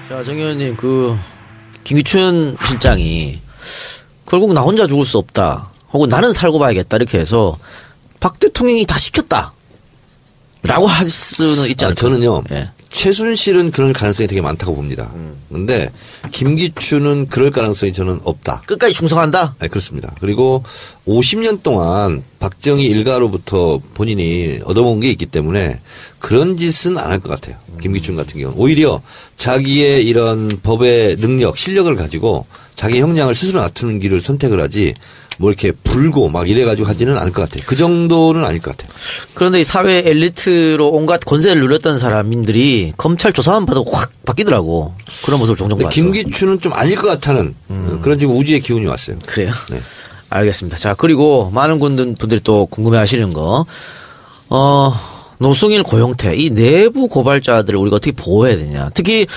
자, 정 의원님, 김기춘 실장이 결국 나 혼자 죽을 수 없다. 혹은 나는 살고 봐야겠다. 이렇게 해서 박 대통령이 다 시켰다. 라고 할 수는 있지 않을까요? 저는요. 예. 최순실은 그런 가능성이 되게 많다고 봅니다. 근데 김기춘은 그럴 가능성이 저는 없다. 끝까지 충성한다? 네, 그렇습니다. 그리고 50년 동안 박정희 일가로부터 본인이 얻어먹은 게 있기 때문에 그런 짓은 안 할 것 같아요. 김기춘 같은 경우는. 오히려 자기의 이런 법의 능력, 실력을 가지고 자기 형량을 스스로 낮추는 길을 선택을 하지 뭐 이렇게 불고 막 이래가지고 하지는 않을 것 같아요. 그 정도는 아닐 것 같아요. 그런데 이 사회 엘리트로 온갖 권세를 누렸던 사람들이 검찰 조사만 봐도 확 바뀌더라고. 그런 모습을 종종 봤어요. 김기춘은 좀 아닐 것 같다는 그런 지금 우주의 기운이 왔어요. 그래요? 네. 알겠습니다. 자, 그리고 많은 분들이 또 궁금해 하시는 거, 노승일, 고영태, 이 내부 고발자들을 우리가 어떻게 보호해야 되냐. 특히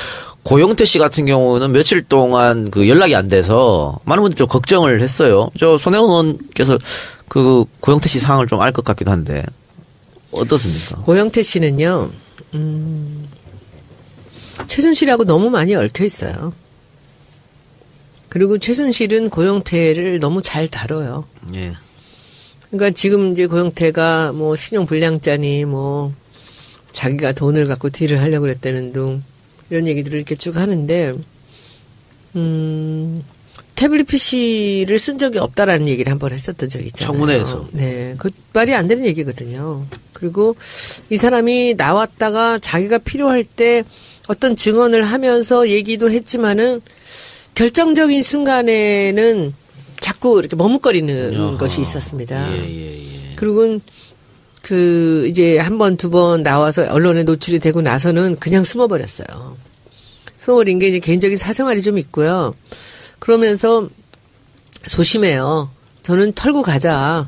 고영태 씨 같은 경우는 며칠 동안 연락이 안 돼서 많은 분들이 좀 걱정을 했어요. 손혜원 의원께서 고영태 씨 상황을 좀 알 것 같기도 한데 어떻습니까? 고영태 씨는요, 최순실하고 너무 많이 얽혀 있어요. 그리고 최순실은 고영태를 너무 잘 다뤄요. 예. 그러니까 지금 이제 고영태가 뭐 신용 불량자니 뭐 자기가 돈을 갖고 딜을 하려고 그랬다는 둥 이런 얘기들을 이렇게 쭉 하는데, 태블릿 PC를 쓴 적이 없다라는 얘기를 한번 했었던 적이 있잖아요. 청문회에서. 네. 그 말이 안 되는 얘기거든요. 그리고 이 사람이 나왔다가 자기가 필요할 때 어떤 증언을 하면서 얘기도 했지만은 결정적인 순간에는 자꾸 이렇게 머뭇거리는 것이 있었습니다. 그리고 이제 한 번, 두 번 나와서 언론에 노출이 되고 나서는 그냥 숨어버렸어요. 숨어버린 게 이제 개인적인 사생활이 좀 있고요. 그러면서 소심해요. 저는 털고 가자.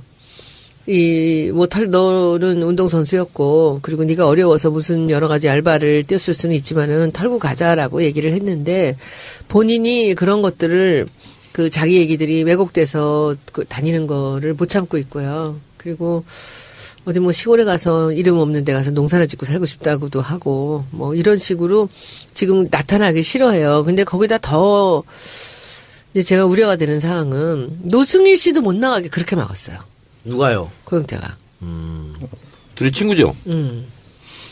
너는 운동선수였고, 그리고 네가 어려워서 무슨 여러 가지 알바를 뛰었을 수는 있지만은 털고 가자라고 얘기를 했는데, 본인이 그런 것들을 자기 얘기들이 왜곡돼서 다니는 거를 못 참고 있고요. 그리고 어디 시골에 가서 이름 없는 데 가서 농사를 짓고 살고 싶다고도 하고 이런 식으로 지금 나타나기 싫어해요. 근데 거기다 더 이제 제가 우려가 되는 사항은 노승일 씨도 못 나가게 그렇게 막았어요. 누가요? 고영태가. 둘이 친구죠?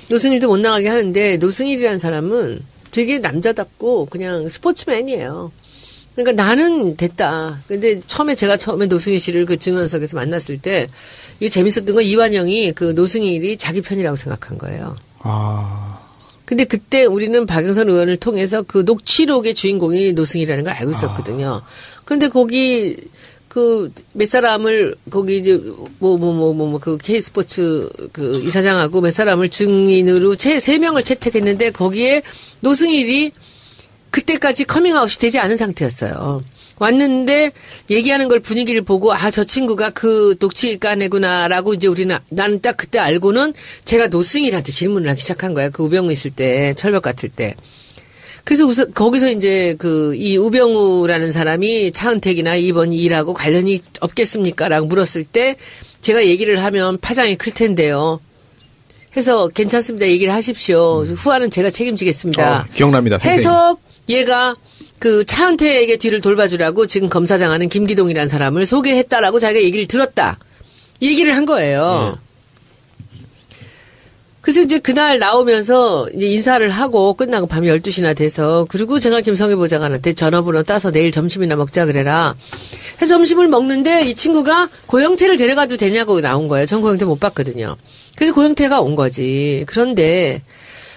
노승일도 못 나가게 하는데 노승일이라는 사람은 되게 남자답고 그냥 스포츠맨이에요. 그러니까 나는 됐다. 근데 제가 처음에 노승일 씨를 증언석에서 만났을 때 이게 재밌었던 건 이완영이 노승일이 자기 편이라고 생각한 거예요. 근데 그때 우리는 박영선 의원을 통해서 녹취록의 주인공이 노승일이라는 걸 알고 있었거든요. 그런데 거기 몇 사람을 거기 이제 K스포츠 이사장하고 몇 사람을 증인으로 3명을 채택했는데 거기에 노승일이 그때까지 커밍아웃이 되지 않은 상태였어요. 왔는데 얘기하는 걸 분위기를 보고 저 친구가 녹취가네구나라고 이제 나는 딱 그때 알고는 제가 노승일한테 질문을 하기 시작한 거예요. 우병우 있을 때, 철벽 같을 때. 그래서 우선 거기서 이제 이 우병우라는 사람이 차은택이나 이번 일하고 관련이 없겠습니까? 라고 물었을 때 제가 얘기를 하면 파장이 클 텐데요. 해서 괜찮습니다. 얘기를 하십시오. 후안은 제가 책임지겠습니다. 기억납니다. 해서 얘가 차은택에게 뒤를 돌봐주라고 지금 검사장 하는 김기동이라는 사람을 소개했다라고 자기가 얘기를 들었다. 얘기를 한 거예요. 그래서 이제 그날 나오면서 이제 인사를 하고 끝나고 밤 12시나 돼서 그리고 제가 김성애 보좌관한테 전화번호 따서 내일 점심이나 먹자 그래라. 해서 점심을 먹는데 이 친구가 고영태를 데려가도 되냐고 나온 거예요. 전 고영태 못 봤거든요. 그래서 고영태가 온 거지. 그런데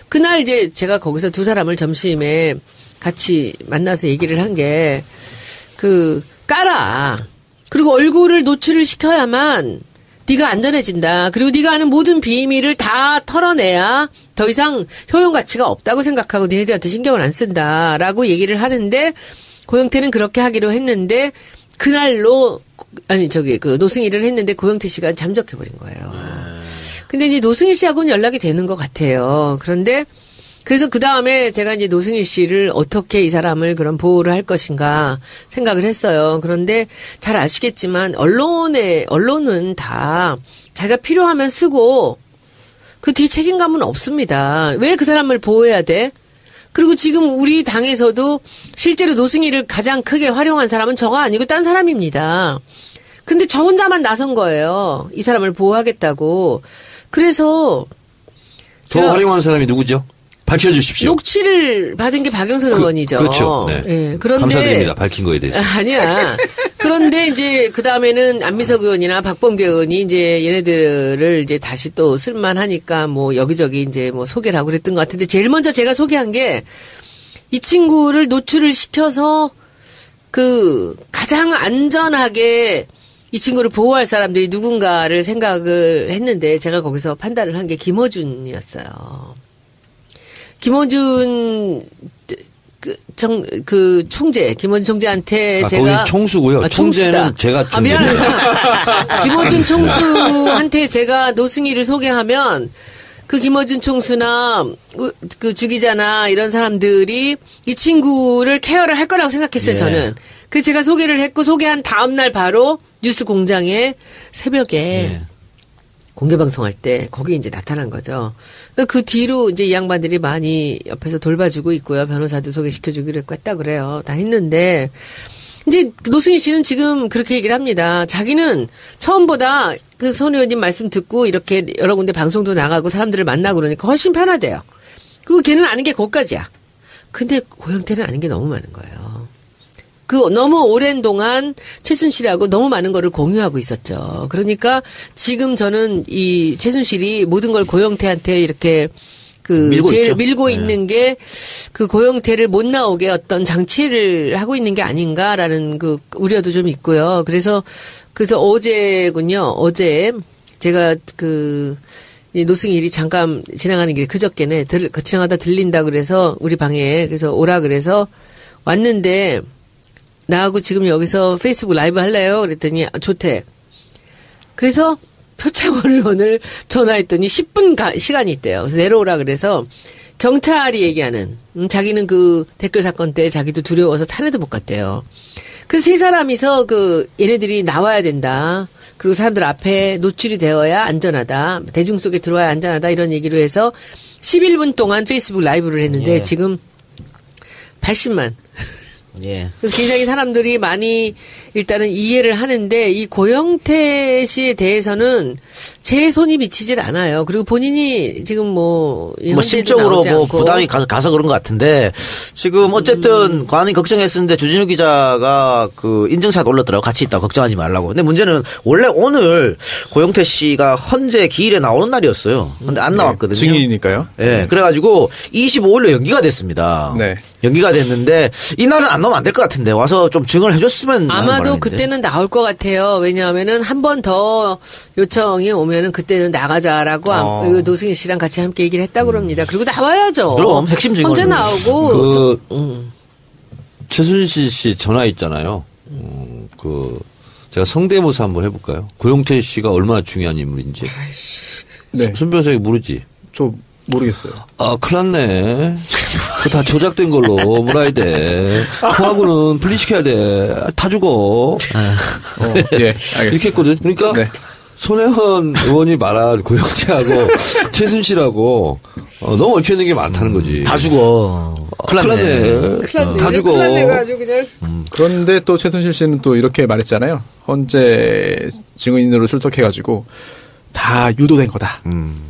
그날 이제 제가 거기서 두 사람을 점심에 같이 만나서 얘기를 한 게 까라. 그리고 얼굴을 노출을 시켜야만 네가 안전해진다. 그리고 네가 아는 모든 비밀을 다 털어내야 더 이상 효용 가치가 없다고 생각하고 니네들한테 신경을 안 쓴다라고 얘기를 하는데 고영태는 그렇게 하기로 했는데 그날로 노승일을 했는데 고영태 씨가 잠적해버린 거예요. 근데 이제 노승일 씨하고는 연락이 되는 것 같아요. 그래서 그 다음에 제가 이제 노승일 씨를 어떻게 이 사람을 그런 보호를 할 것인가 생각을 했어요. 그런데 잘 아시겠지만 언론은 다 자기가 필요하면 쓰고 그 뒤 책임감은 없습니다. 왜 그 사람을 보호해야 돼? 그리고 지금 우리 당에서도 실제로 노승희를 가장 크게 활용한 사람은 저가 아니고 딴 사람입니다. 근데 저 혼자만 나선 거예요. 이 사람을 보호하겠다고. 그래서 더 활용하는 사람이 누구죠? 밝혀주십시오. 녹취를 받은 게 박영선 의원이죠. 그렇죠. 네. 예, 그런데 감사드립니다. 밝힌 거에 대해서. 아니야. 그런데 이제 그 다음에는 안민석 의원이나 박범계 의원이 이제 얘네들을 이제 다시 또 쓸만하니까 뭐 여기저기 이제 뭐 소개를 하고 그랬던 것 같은데 제일 먼저 제가 소개한 게 이 친구를 노출을 시켜서 그 가장 안전하게 이 친구를 보호할 사람들이 누군가를 생각을 했는데 제가 거기서 판단을 한 게 김어준이었어요. 김어준 총재, 김어준 총재한테 제가. 거기 총수고요. 총재는 제가 총재. 미안합니다. 김어준 총수한테 제가 노승희를 소개하면 그 김어준 총수나 그 주기자나 이런 사람들이 이 친구를 케어를 할 거라고 생각했어요, 예. 저는. 그래서 제가 소개를 했고 소개한 다음날 바로 뉴스 공장에 새벽에 예. 공개 방송할 때 거기 이제 나타난 거죠. 그 뒤로 이제 이 양반들이 많이 옆에서 돌봐주고 있고요. 변호사도 소개시켜주기로 했다 그래요. 다 했는데 이제 노승희 씨는 지금 그렇게 얘기를 합니다. 자기는 처음보다 그 손 의원님 말씀 듣고 이렇게 여러 군데 방송도 나가고 사람들을 만나고 그러니까 훨씬 편하대요. 그리고 걔는 아는 게 그것까지야. 근데 고영태는 아는 게 너무 많은 거예요. 그 너무 오랜 동안 최순실하고 너무 많은 거를 공유하고 있었죠. 그러니까 지금 저는 이 최순실이 모든 걸 고영태한테 이렇게 밀고 있는 게 그 고영태를 못 나오게 어떤 장치를 하고 있는 게 아닌가라는 그 우려도 좀 있고요. 그래서 어제군요. 어제 제가 이 노승희 일이 잠깐 지나가는 길에 그저께네 지나가다 들린다 그래서 우리 방에 그래서 오라 그래서 왔는데 나하고 지금 여기서 페이스북 라이브 할래요? 그랬더니 좋대. 그래서 표창원 의원을 전화했더니 10분 시간이 있대요. 그래서 내려오라 그래서 경찰이 얘기하는 자기는 그 댓글 사건 때 자기도 두려워서 산에도 못 갔대요. 그래서 세 사람이서 얘네들이 나와야 된다. 그리고 사람들 앞에 노출이 되어야 안전하다. 대중 속에 들어와야 안전하다. 이런 얘기로 해서 11분 동안 페이스북 라이브를 했는데 예. 지금 80만. 예. 그래서 굉장히 사람들이 많이 일단은 이해를 하는데 이 고영태 씨에 대해서는 제 손이 미치질 않아요. 그리고 본인이 지금 뭐 심적으로 뭐 부담이 가서 그런 것 같은데 지금 어쨌든 관이 걱정했었는데 주진우 기자가 그 인증샷 올렸더라고. 같이 있다 걱정하지 말라고. 근데 문제는 원래 오늘 고영태 씨가 헌재 기일에 나오는 날이었어요. 근데 안 나왔거든요. 증인이니까요. 네. 그래가지고 25일로 연기가 됐습니다. 네. 연기가 됐는데 이날은 안 나오면 안 될 것 같은데 와서 좀 증언을 해줬으면 아마도 그때는 나올 것 같아요. 왜냐하면은 한 번 더 요청이 오면은 그때는 나가자라고 노승희 씨랑 같이 함께 얘기를 했다고 그럽니다. 그리고 나와야죠. 그럼 핵심 증언. 언제 나오고 최순실 씨 전화 있잖아요. 제가 성대모사 한번 해볼까요? 고영태 씨가 얼마나 중요한 인물인지. 네. 손 변호사에게 모르지? 저 모르겠어요. 아, 큰일 났네. 그거 다 조작된 걸로 몰아야 돼. 코하고는 분리시켜야 돼. 다 죽어. 예, 알겠습니다. 이렇게 했거든. 그러니까 네. 손혜원 의원이 말한 고영태하고 최순실하고 너무 얽혀있는 게 많다는 거지. 다 죽어. 큰일 났네. 다 죽어. 그런데 또 최순실 씨는 또 이렇게 말했잖아요. 헌재 증인으로 출석해가지고 다 유도된 거다.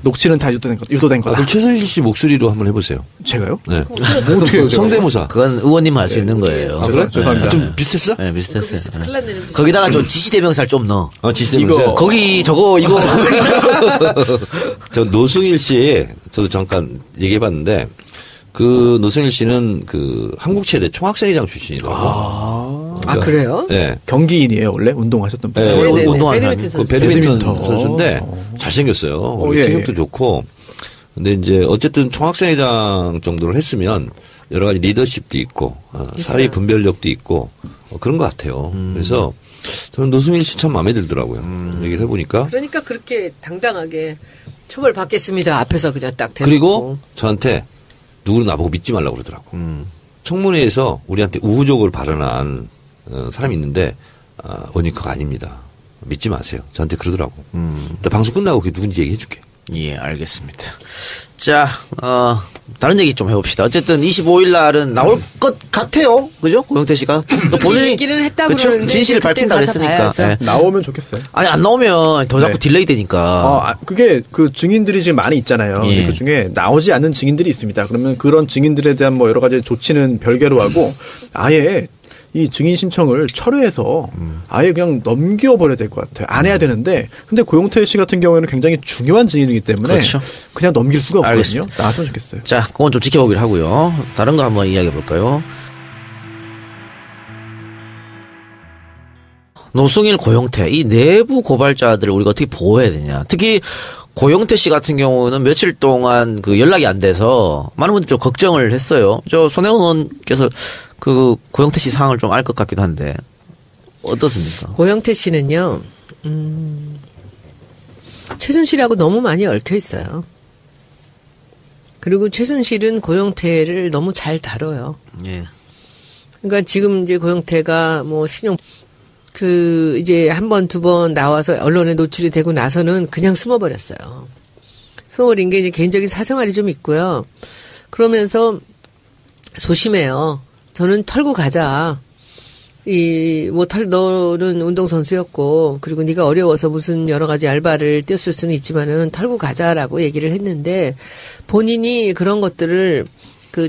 녹취는 다 유도된 거다. 그럼 최순실 씨 목소리로 한번 해보세요. 제가요? 네. 뭐 어떻게 해요? 성대모사. 그건 의원님 할 수 있는 거예요. 아, 그래? 죄송합니다. 좀 비슷했어? 네, 비슷했어요. 큰일 났네. 거기다가 좀 지시대명사를 좀 넣어. 지시대명사. 거기 저거 이거 저 노승일 씨 저도 잠깐 얘기해봤는데 그 노승일 씨는 그 한국체대 총학생회장 출신이라고. 그래요? 네. 경기인이에요 원래 운동하셨던 분. 네, 네네네. 운동하는 배드민턴 사람. 선수. 배드민턴 배드민턴. 선수인데 잘생겼어요. 예, 체격도 예. 좋고. 근데 이제 어쨌든 총학생회장 정도를 했으면 여러 가지 리더십도 있고 사회 분별력도 있고 그런 것 같아요. 그래서 저는 노승일 씨 참 마음에 들더라고요. 얘기를 해보니까. 그러니까 그렇게 당당하게 처벌받겠습니다. 앞에서 그냥 딱 대놓고. 그리고 저한테 누구는 나보고 믿지 말라고 그러더라고. 청문회에서 우리한테 우호적으로 발언한 사람이 있는데 원니커가 아닙니다. 믿지 마세요. 저한테 그러더라고. 일단 방송 끝나고 그게 누군지 얘기해 줄게. 예, 알겠습니다. 자, 다른 얘기 좀 해봅시다. 어쨌든 25일 날은 나올 것 같아요. 그죠? 고영태 씨가. 또 본인이 얘기는 했다고 그쵸? 그러는데 진실을 그때 밝힌다 가서 그랬으니까. 봐야죠. 예. 나오면 좋겠어요. 아니, 안 나오면 더 자꾸 네. 딜레이 되니까. 그게 그 증인들이 지금 많이 있잖아요. 예. 근데 그 중에 나오지 않는 증인들이 있습니다. 그러면 그런 증인들에 대한 뭐 여러 가지 조치는 별개로 하고 아예 이 증인 신청을 철회해서 아예 그냥 넘겨버려야 될 것 같아요. 안 해야 되는데 근데 고영태 씨 같은 경우에는 굉장히 중요한 증인이기 때문에 그렇죠. 그냥 넘길 수가 없거든요. 알겠습니다. 나왔으면 좋겠어요. 자, 그건 좀 지켜보기로 하고요. 다른 거 한번 이야기해 볼까요? 노승일, 고영태 이 내부 고발자들을 우리가 어떻게 보호해야 되냐. 특히 고영태 씨 같은 경우는 며칠 동안 그 연락이 안 돼서 많은 분들이 좀 걱정을 했어요. 저 손혜원 의원께서 그 고영태 씨 상황을 좀 알 것 같기도 한데 어떻습니까? 고영태 씨는요, 최순실하고 너무 많이 얽혀 있어요. 그리고 최순실은 고영태를 너무 잘 다뤄요. 예. 그러니까 지금 이제 고영태가 뭐 신용 이제 한 번, 두 번 나와서 언론에 노출이 되고 나서는 그냥 숨어버렸어요. 숨어버린 게 이제 개인적인 사생활이 좀 있고요. 그러면서 소심해요. 저는 털고 가자. 너는 운동선수였고, 그리고 네가 어려워서 무슨 여러 가지 알바를 뛰었을 수는 있지만은 털고 가자라고 얘기를 했는데, 본인이 그런 것들을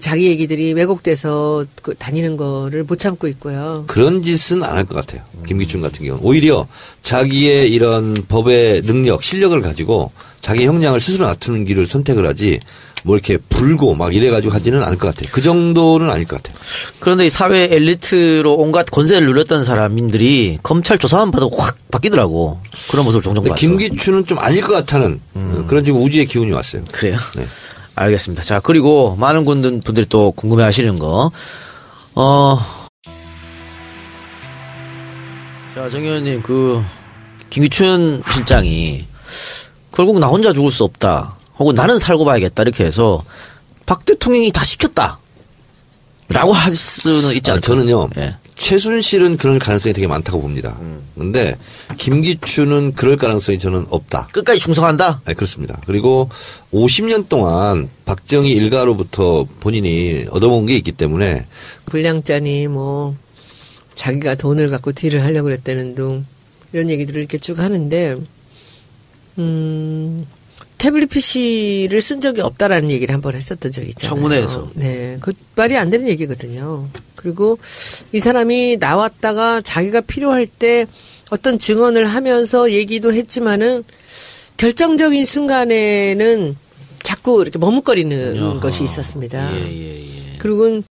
자기 얘기들이 왜곡돼서 다니는 거를 못 참고 있고요. 그런 짓은 안 할 것 같아요. 김기춘 같은 경우는. 오히려 자기의 이런 법의 능력, 실력을 가지고 자기 형량을 스스로 낮추는 길을 선택을 하지 뭐 이렇게 불고 막 이래가지고 하지는 않을 것 같아요. 그 정도는 아닐 것 같아요. 그런데 이 사회 엘리트로 온갖 권세를 누렸던 사람들이 검찰 조사만 봐도 확 바뀌더라고. 그런 모습을 종종 봤어. 김기춘은 좀 아닐 것 같다는 그런 지금 우주의 기운이 왔어요. 그래요? 네. 알겠습니다. 자, 그리고 많은 분들이 또 궁금해 하시는 거. 자, 정 의원님, 김기춘 실장이 결국 나 혼자 죽을 수 없다. 혹은 나는 살고 봐야겠다. 이렇게 해서 박 대통령이 다 시켰다. 라고 할 수는 있지 않을까? 저는요. 예. 최순실은 그런 가능성이 되게 많다고 봅니다. 그런데 김기춘은 그럴 가능성이 저는 없다. 끝까지 충성한다? 네, 그렇습니다. 그리고 50년 동안 박정희 일가로부터 본인이 얻어먹은 게 있기 때문에 불량자니 뭐 자기가 돈을 갖고 딜을 하려고 그랬다는 둥 이런 얘기들을 이렇게 쭉 하는데 태블릿 PC를 쓴 적이 없다라는 얘기를 한번 했었던 적이 있잖아요. 청문회에서. 네. 그 말이 안 되는 얘기거든요. 그리고 이 사람이 나왔다가 자기가 필요할 때 어떤 증언을 하면서 얘기도 했지만은 결정적인 순간에는 자꾸 이렇게 머뭇거리는 아하. 것이 있었습니다. 예. 그리고